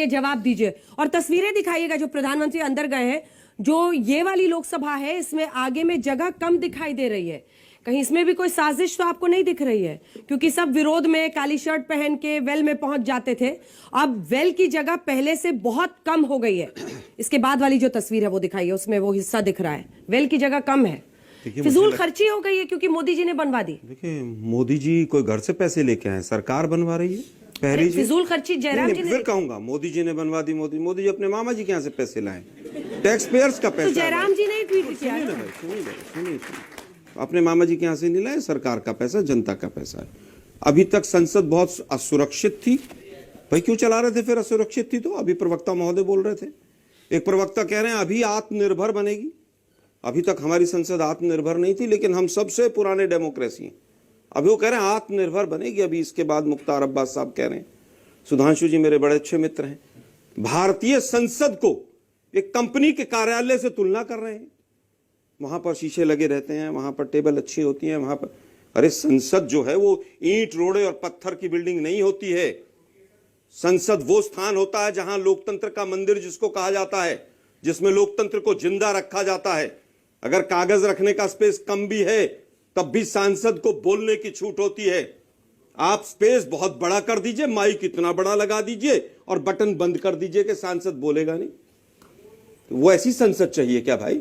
बताइए, जवाब दीजिए। और तस्वीरें दिखाइएगा जो प्रधानमंत्री अंदर गए हैं। जो ये वाली लोकसभा है, इसमें आगे में जगह कम दिखाई दे रही है। कहीं इसमें भी कोई साजिश तो आपको नहीं दिख रही है? क्योंकि सब विरोध में काली शर्ट पहन के वेल में पहुंच जाते थे, अब वेल की जगह पहले से बहुत कम हो गई है। इसके बाद वाली जो तस्वीर है वो दिखाइए, उसमें वो हिस्सा दिख रहा है, वेल की जगह कम है। फिजूल खर्ची हो गई है क्योंकि मोदी जी ने बनवा दी। देखिए, मोदी जी कोई घर से पैसे लेके आए, सरकार बनवा रही है। पहली फिजूल खर्ची जयराम जी ने, फिर कहूंगा मोदी जी ने बनवा दी। मोदी जी अपने मामा जी के यहाँ से पैसे लाए, टैक्स पेयर्स का पैसा। तो जयराम जी ने ट्वीट किया। सुनिए, अपने मामा जी के यहाँ से नहीं लाए, सरकार का पैसा, जनता का पैसा है। अभी तक संसद बहुत असुरक्षित थी। भाई क्यों चला रहे थे फिर? असुरक्षित थी तो अभी प्रवक्ता महोदय बोल रहे थे, एक प्रवक्ता कह रहे हैं अभी आत्मनिर्भर बनेगी। अभी तक हमारी संसद आत्मनिर्भर नहीं थी, लेकिन हम सबसे पुराने डेमोक्रेसी हैं। अभी वो कह रहे हैं आत्मनिर्भर बनेगी। अभी इसके बाद मुख्तार अब्बास साहब कह रहे हैं, सुधांशु जी मेरे बड़े अच्छे मित्र हैं, भारतीय संसद को एक कंपनी के कार्यालय से तुलना कर रहे हैं। वहां पर शीशे लगे रहते हैं, वहां पर टेबल अच्छी होती है, वहां पर। अरे संसद जो है वो ईंट रोड़े और पत्थर की बिल्डिंग नहीं होती है। संसद वो स्थान होता है जहां लोकतंत्र का मंदिर जिसको कहा जाता है, जिसमें लोकतंत्र को जिंदा रखा जाता है। अगर कागज रखने का स्पेस कम भी है तब भी सांसद को बोलने की छूट होती है। आप स्पेस बहुत बड़ा कर दीजिए, माइक इतना बड़ा लगा दीजिए और बटन बंद कर दीजिए कि सांसद बोलेगा नहीं। तो वो ऐसी संसद चाहिए क्या भाई?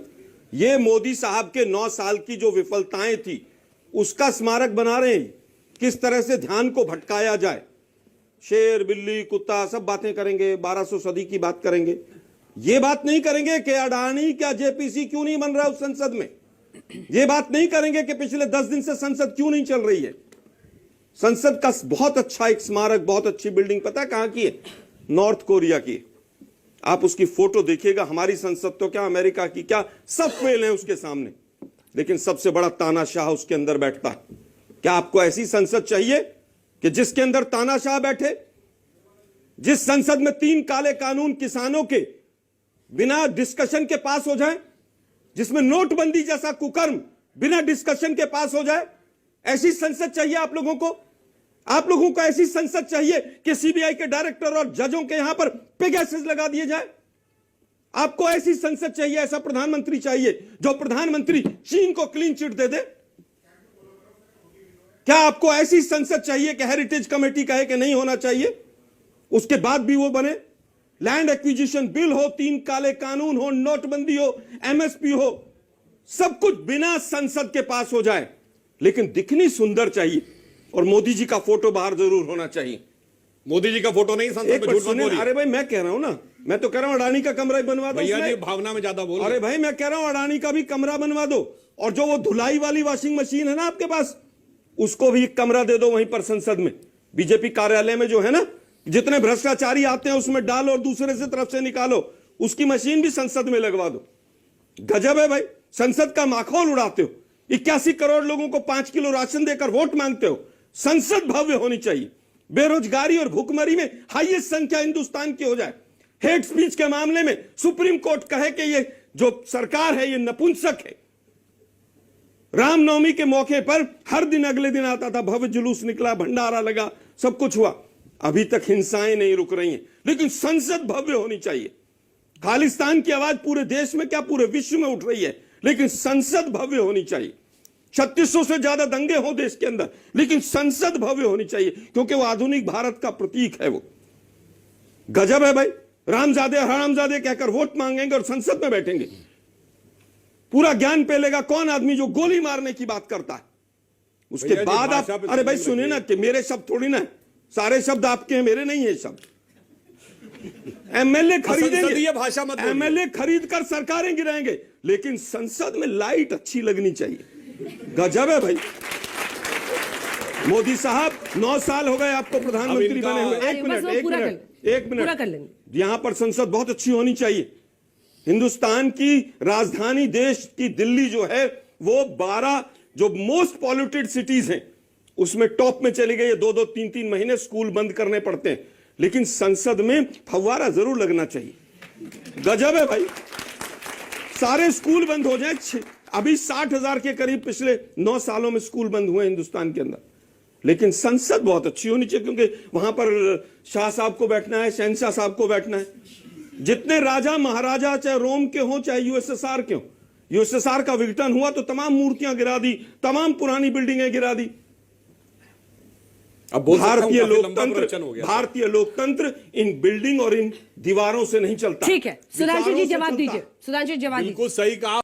ये मोदी साहब के 9 साल की जो विफलताएं थी उसका स्मारक बना रहे हैं। किस तरह से ध्यान को भटकाया जाए, शेर बिल्ली कुत्ता सब बातें करेंगे, 1200 सदी की बात करेंगे। ये बात नहीं करेंगे कि अडानी क्या जेपीसी क्यों नहीं बन रहा उस संसद में। ये बात नहीं करेंगे कि पिछले 10 दिन से संसद क्यों नहीं चल रही है। संसद का बहुत अच्छा एक स्मारक, बहुत अच्छी बिल्डिंग, पता है कहां की है? नॉर्थ कोरिया की। आप उसकी फोटो देखिएगा। हमारी संसद तो क्या, अमेरिका की क्या, सब फेल है उसके सामने। लेकिन सबसे बड़ा तानाशाह उसके अंदर बैठता है। क्या आपको ऐसी संसद चाहिए कि जिसके अंदर तानाशाह बैठे? जिस संसद में 3 काले कानून किसानों के बिना डिस्कशन के पास हो जाए, जिसमें नोटबंदी जैसा कुकर्म बिना डिस्कशन के पास हो जाए, ऐसी संसद चाहिए आप लोगों को? आप लोगों को ऐसी संसद चाहिए कि सीबीआई के डायरेक्टर और जजों के यहां पर पेगासस लगा दिए जाए? आपको ऐसी संसद चाहिए, ऐसा प्रधानमंत्री चाहिए जो प्रधानमंत्री चीन को क्लीन चिट दे दे? क्या आपको ऐसी संसद चाहिए कि हेरिटेज कमेटी कहे कि नहीं होना चाहिए, उसके बाद भी वो बने? लैंड एक्विजिशन बिल हो, 3 काले कानून हो, नोटबंदी हो, एमएसपी हो, सब कुछ बिना संसद के पास हो जाए, लेकिन दिखनी सुंदर चाहिए। और मोदी जी का फोटो बाहर जरूर होना चाहिए। मोदी जी का फोटो नहीं संसद में, झूठ मत बोलिए। अरे भाई मैं कह रहा हूं ना, मैं तो कह रहा हूं अडानी का कमरा ही बनवा दो। भैया जी भावना में ज्यादा बोल रहे। अरे भाई मैं कह रहा हूं अडानी का भी कमरा बनवा दो, और जो वो धुलाई वाली वॉशिंग मशीन है ना आपके पास, उसको भी एक कमरा दे दो वहीं पर संसद में। बीजेपी कार्यालय में जो है ना, जितने भ्रष्टाचारी आते हैं उसमें डालो और दूसरे से तरफ से निकालो, उसकी मशीन भी संसद में लगवा दो। गजब है भाई, संसद का माखौल उड़ाते हो। 81 करोड़ लोगों को 5 किलो राशन देकर वोट मांगते हो। संसद भव्य होनी चाहिए। बेरोजगारी और भूखमरी में हाईएस्ट संख्या हिंदुस्तान की हो जाए। हेट स्पीच के मामले में सुप्रीम कोर्ट कहे कि ये जो सरकार है ये नपुंसक है। रामनवमी के मौके पर हर दिन अगले दिन आता था, भव्य जुलूस निकला, भंडारा लगा, सब कुछ हुआ। अभी तक हिंसाएं नहीं रुक रही हैं, लेकिन संसद भव्य होनी चाहिए। खालिस्तान की आवाज पूरे देश में क्या पूरे विश्व में उठ रही है, लेकिन संसद भव्य होनी चाहिए। 3600 से ज्यादा दंगे हो देश के अंदर, लेकिन संसद भव्य होनी चाहिए, क्योंकि वो आधुनिक भारत का प्रतीक है। वो गजब है भाई, रामजादे हरामजादे कहकर वोट मांगेंगे और संसद में बैठेंगे। पूरा ज्ञान पे लेगा कौन आदमी जो गोली मारने की बात करता है। उसके बाद आप, अरे भाई सुनिए ना, कि मेरे शब्द थोड़ी ना है, सारे शब्द आपके हैं, मेरे नहीं है शब्द। एमएलए खरीदेंगे, भाषा मत, एमएलए खरीद कर सरकारें गिराएंगे, लेकिन संसद में लाइट अच्छी लगनी चाहिए। गजब है भाई। मोदी साहब 9 साल हो गए आपको प्रधानमंत्री बने हुए। एक मिनट, यहां पर संसद बहुत अच्छी होनी चाहिए। हिंदुस्तान की राजधानी देश की दिल्ली जो है वो 12 जो मोस्ट पॉल्यूटेड सिटीज हैं उसमें टॉप में चली गई है। 2-2, 3-3 महीने स्कूल बंद करने पड़ते हैं, लेकिन संसद में फव्वारा जरूर लगना चाहिए। गजब है भाई, सारे स्कूल बंद हो जाए। अभी 60,000 के करीब पिछले 9 सालों में स्कूल बंद हुए हिंदुस्तान के अंदर, लेकिन संसद बहुत अच्छी होनी चाहिए, क्योंकि वहां पर शाह साहब को बैठना है, शहनशाह साहब को बैठना है। जितने राजा महाराजा, चाहे रोम के हों चाहे यूएसएसआर के हों, यूएसएसआर का विघटन हुआ तो तमाम मूर्तियां गिरा दी, तमाम पुरानी बिल्डिंगें गिरा दी। अब बोल सकता हूं काफी लंबा प्रवचन हो गया। भारतीय लोकतंत्र इन बिल्डिंग और इन दीवारों से नहीं चलता। ठीक है, सुधांशु जी विचारों से जवाब चलता। दीजिए, सुधांशु जी जवाब दीजिए। बिल्कुल सही कहा।